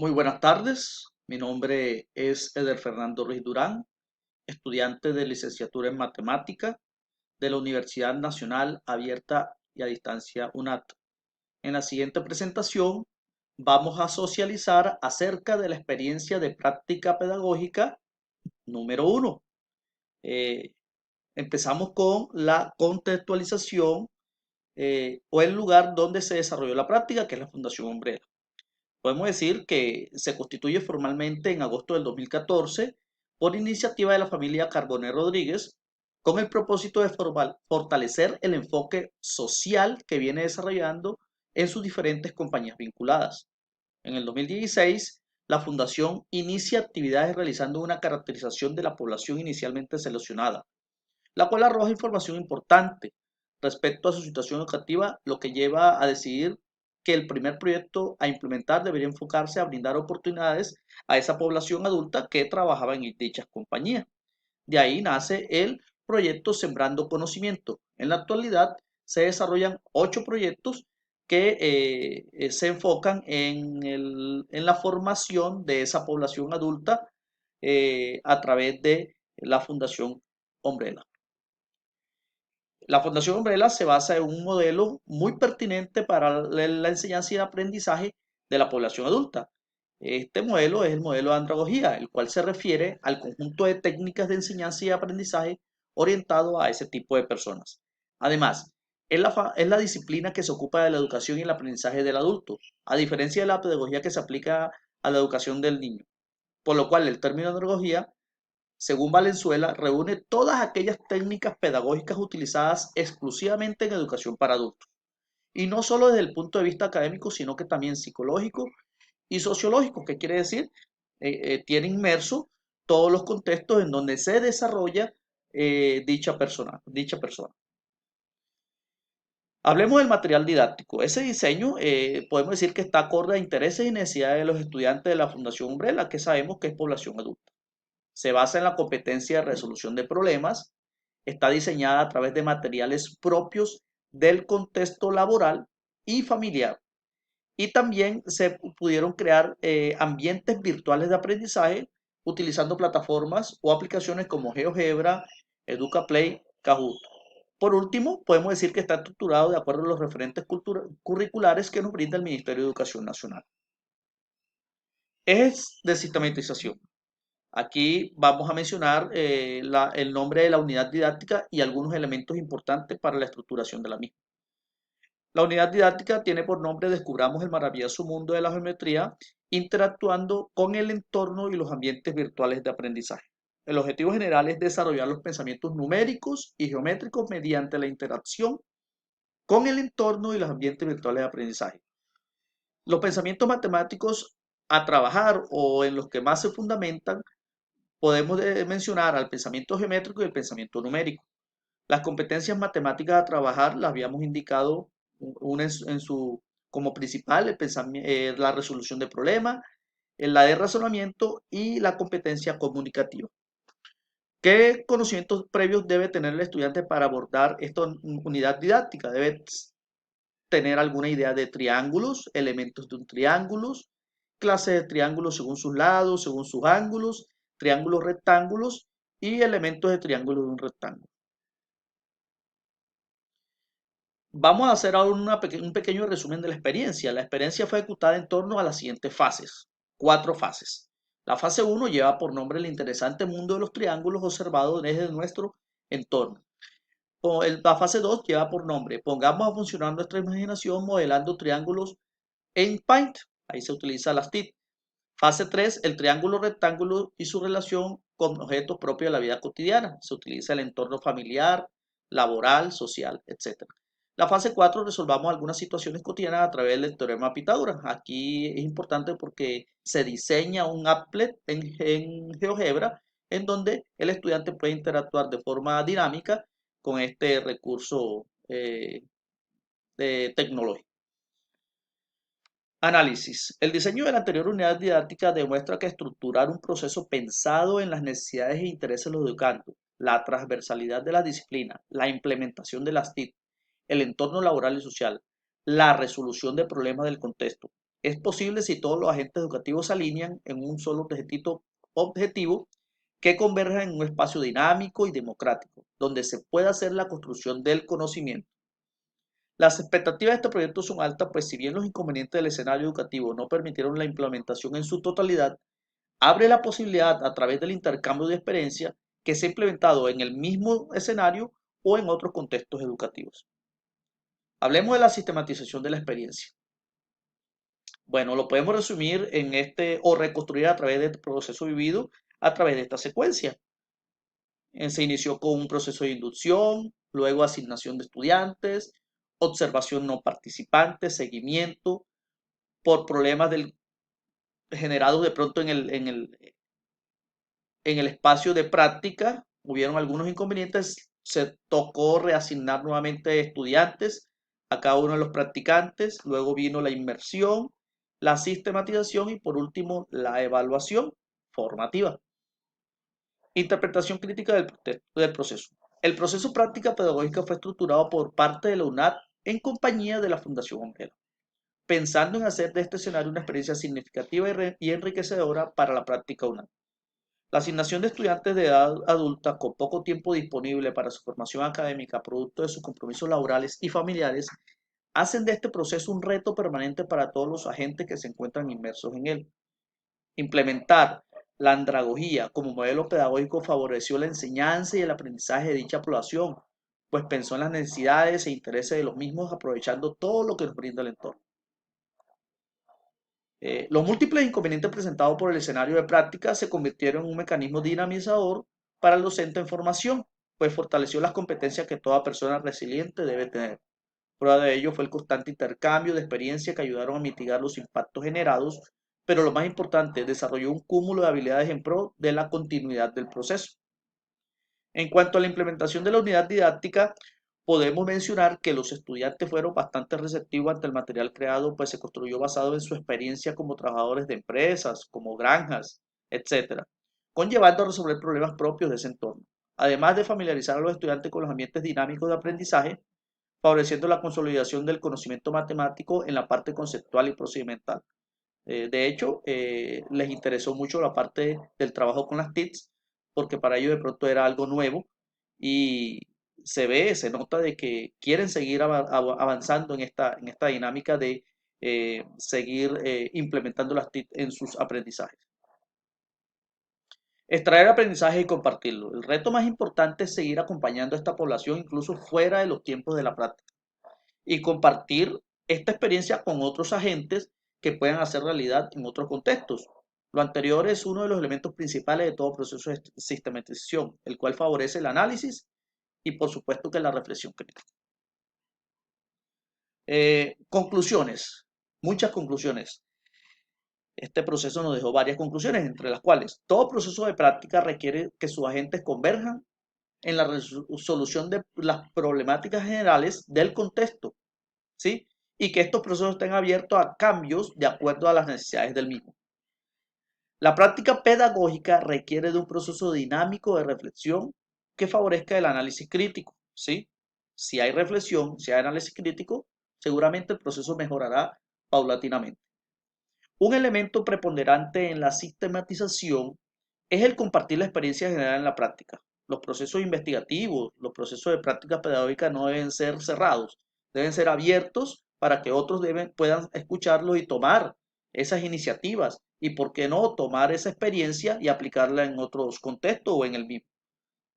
Muy buenas tardes, mi nombre es Eder Fernando Ruiz Durán, estudiante de licenciatura en matemática de la Universidad Nacional Abierta y a Distancia UNAT. En la siguiente presentación vamos a socializar acerca de la experiencia de práctica pedagógica número 1. Empezamos con la contextualización o el lugar donde se desarrolló la práctica, que es la Fundación Umbrella. Podemos decir que se constituye formalmente en agosto del 2014 por iniciativa de la familia Carbonell Rodríguez con el propósito de fortalecer el enfoque social que viene desarrollando en sus diferentes compañías vinculadas. En el 2016, la Fundación inicia actividades realizando una caracterización de la población inicialmente seleccionada, la cual arroja información importante respecto a su situación educativa, lo que lleva a decidir que el primer proyecto a implementar debería enfocarse a brindar oportunidades a esa población adulta que trabajaba en dichas compañías. De ahí nace el proyecto Sembrando Conocimiento. En la actualidad se desarrollan 8 proyectos que se enfocan en la formación de esa población adulta a través de la Fundación Umbrella. La Fundación Umbrella se basa en un modelo muy pertinente para la enseñanza y el aprendizaje de la población adulta. Este modelo es el modelo de andragogía, el cual se refiere al conjunto de técnicas de enseñanza y aprendizaje orientado a ese tipo de personas. Además, es la disciplina que se ocupa de la educación y el aprendizaje del adulto, a diferencia de la pedagogía que se aplica a la educación del niño. Por lo cual, el término andragogía, según Valenzuela, reúne todas aquellas técnicas pedagógicas utilizadas exclusivamente en educación para adultos, y no solo desde el punto de vista académico, sino que también psicológico y sociológico, que quiere decir, tiene inmerso todos los contextos en donde se desarrolla dicha persona. Hablemos del material didáctico. Ese diseño podemos decir que está acorde a intereses y necesidades de los estudiantes de la Fundación Umbrella, que sabemos que es población adulta. Se basa en la competencia de resolución de problemas, está diseñada a través de materiales propios del contexto laboral y familiar. Y también se pudieron crear ambientes virtuales de aprendizaje utilizando plataformas o aplicaciones como GeoGebra, EducaPlay, Kahoot. Por último, podemos decir que está estructurado de acuerdo a los referentes curriculares que nos brinda el Ministerio de Educación Nacional. Ejes de sistematización. Aquí vamos a mencionar el nombre de la unidad didáctica y algunos elementos importantes para la estructuración de la misma. La unidad didáctica tiene por nombre Descubramos el maravilloso mundo de la geometría, interactuando con el entorno y los ambientes virtuales de aprendizaje. El objetivo general es desarrollar los pensamientos numéricos y geométricos mediante la interacción con el entorno y los ambientes virtuales de aprendizaje. Los pensamientos matemáticos a trabajar o en los que más se fundamentan podemos mencionar al pensamiento geométrico y el pensamiento numérico. Las competencias matemáticas a trabajar las habíamos indicado una como principal, la resolución de problemas, la de razonamiento y la competencia comunicativa. ¿Qué conocimientos previos debe tener el estudiante para abordar esta unidad didáctica? Debe tener alguna idea de triángulos, elementos de un triángulo, clase de triángulos según sus lados, según sus ángulos, triángulos rectángulos y elementos de triángulos de un rectángulo. Vamos a hacer ahora un pequeño resumen de la experiencia. La experiencia fue ejecutada en torno a las siguientes fases, 4 fases. La fase 1 lleva por nombre el interesante mundo de los triángulos observados desde nuestro entorno. La fase 2 lleva por nombre pongamos a funcionar nuestra imaginación modelando triángulos en Paint. Ahí se utiliza las TIC. Fase 3, el triángulo rectángulo y su relación con objetos propios de la vida cotidiana. Se utiliza el entorno familiar, laboral, social, etc. La fase 4, resolvamos algunas situaciones cotidianas a través del teorema de Pitágoras. Aquí es importante porque se diseña un applet en GeoGebra en donde el estudiante puede interactuar de forma dinámica con este recurso tecnológico. Análisis. El diseño de la anterior unidad didáctica demuestra que estructurar un proceso pensado en las necesidades e intereses de los educandos, la transversalidad de la disciplina, la implementación de las TIC, el entorno laboral y social, la resolución de problemas del contexto, Es posible si todos los agentes educativos se alinean en un solo objetivo que converja en un espacio dinámico y democrático, donde se pueda hacer la construcción del conocimiento. Las expectativas de este proyecto son altas, pues si bien los inconvenientes del escenario educativo no permitieron la implementación en su totalidad, abre la posibilidad a través del intercambio de experiencia que se ha implementado en el mismo escenario o en otros contextos educativos. Hablemos de la sistematización de la experiencia. Bueno, lo podemos resumir en o reconstruir a través del proceso vivido a través de esta secuencia. Se inició con un proceso de inducción, luego asignación de estudiantes, observación no participante, seguimiento por problemas generados de pronto en el espacio de práctica. Hubieron algunos inconvenientes, se tocó reasignar nuevamente estudiantes a cada uno de los practicantes, luego vino la inmersión, la sistematización y por último la evaluación formativa. Interpretación crítica del proceso. El proceso práctica pedagógica fue estructurado por parte de la UNAD en compañía de la Fundación Umbrella, pensando en hacer de este escenario una experiencia significativa y enriquecedora para la práctica UNAD. La asignación de estudiantes de edad adulta con poco tiempo disponible para su formación académica, producto de sus compromisos laborales y familiares, hacen de este proceso un reto permanente para todos los agentes que se encuentran inmersos en él. Implementar la andragogía como modelo pedagógico favoreció la enseñanza y el aprendizaje de dicha población, pues pensó en las necesidades e intereses de los mismos, aprovechando todo lo que nos brinda el entorno. Los múltiples inconvenientes presentados por el escenario de práctica se convirtieron en un mecanismo dinamizador para el docente en formación, pues fortaleció las competencias que toda persona resiliente debe tener. Prueba de ello fue el constante intercambio de experiencias que ayudaron a mitigar los impactos generados, pero lo más importante, desarrolló un cúmulo de habilidades en pro de la continuidad del proceso. En cuanto a la implementación de la unidad didáctica, podemos mencionar que los estudiantes fueron bastante receptivos ante el material creado, pues se construyó basado en su experiencia como trabajadores de empresas, como granjas, etcétera, conllevando a resolver problemas propios de ese entorno. Además de familiarizar a los estudiantes con los ambientes dinámicos de aprendizaje, favoreciendo la consolidación del conocimiento matemático en la parte conceptual y procedimental. De hecho, les interesó mucho la parte del trabajo con las TICs, porque para ellos de pronto era algo nuevo y se nota de que quieren seguir avanzando en esta dinámica de seguir implementando las TIC en sus aprendizajes. Extraer aprendizaje y compartirlo. El reto más importante es seguir acompañando a esta población incluso fuera de los tiempos de la práctica y compartir esta experiencia con otros agentes que puedan hacer realidad en otros contextos. Lo anterior es uno de los elementos principales de todo proceso de sistematización, el cual favorece el análisis y por supuesto que la reflexión crítica. Conclusiones, muchas conclusiones. Este proceso nos dejó varias conclusiones, entre las cuales todo proceso de práctica requiere que sus agentes converjan en la resolución de las problemáticas generales del contexto, ¿sí? Y que estos procesos estén abiertos a cambios de acuerdo a las necesidades del mismo. La práctica pedagógica requiere de un proceso dinámico de reflexión que favorezca el análisis crítico, ¿sí? Si hay reflexión, si hay análisis crítico, seguramente el proceso mejorará paulatinamente. Un elemento preponderante en la sistematización es el compartir la experiencia general en la práctica. Los procesos investigativos, los procesos de práctica pedagógica no deben ser cerrados, deben ser abiertos para que otros puedan escucharlos y tomar esas iniciativas y, por qué no, tomar esa experiencia y aplicarla en otros contextos o en el mismo.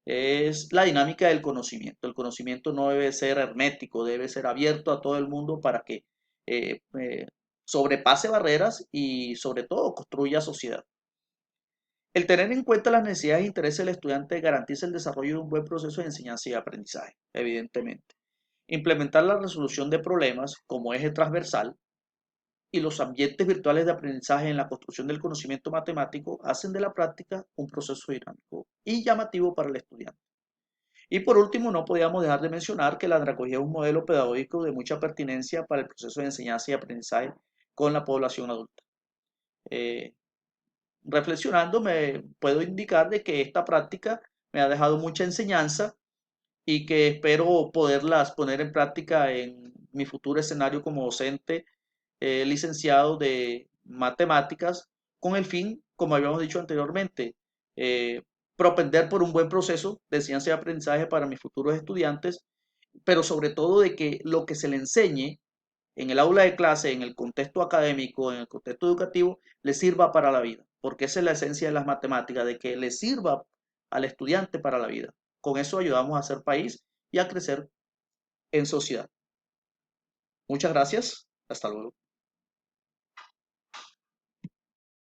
Es la dinámica del conocimiento. El conocimiento no debe ser hermético, debe ser abierto a todo el mundo para que eh, eh, sobrepase barreras y sobre todo construya sociedad. El tener en cuenta las necesidades e intereses del estudiante garantiza el desarrollo de un buen proceso de enseñanza y aprendizaje, evidentemente. Implementar la resolución de problemas como eje transversal y los ambientes virtuales de aprendizaje en la construcción del conocimiento matemático hacen de la práctica un proceso dinámico y llamativo para el estudiante. Y por último, no podíamos dejar de mencionar que la andragogía es un modelo pedagógico de mucha pertinencia para el proceso de enseñanza y aprendizaje con la población adulta. Eh, Reflexionando, me puedo indicar de que esta práctica me ha dejado mucha enseñanza y que espero poderlas poner en práctica en mi futuro escenario como docente licenciado de matemáticas con el fin, como habíamos dicho anteriormente, eh, propender por un buen proceso de ciencia y aprendizaje para mis futuros estudiantes, pero sobre todo de que lo que se le enseñe en el aula de clase, en el contexto académico, en el contexto educativo, le sirva para la vida, porque esa es la esencia de las matemáticas, de que le sirva al estudiante para la vida. Con eso ayudamos a hacer país y a crecer en sociedad. Muchas gracias. Hasta luego.